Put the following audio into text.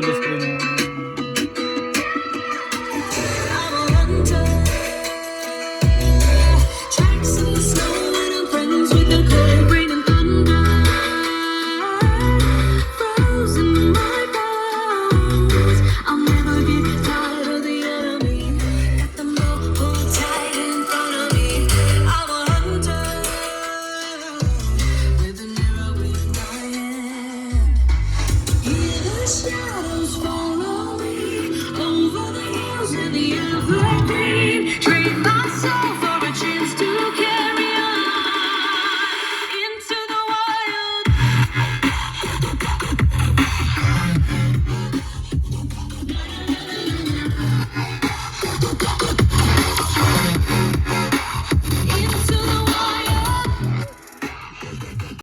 tulis ko rin. Tracks in the snow and I'm friends with the cold rain and thunder. Frozen in my bones. I'll never get tired of the enemy. Got them both pulled tight in front of me. I'm a hunter with an arrow in my hand. Hear the shout.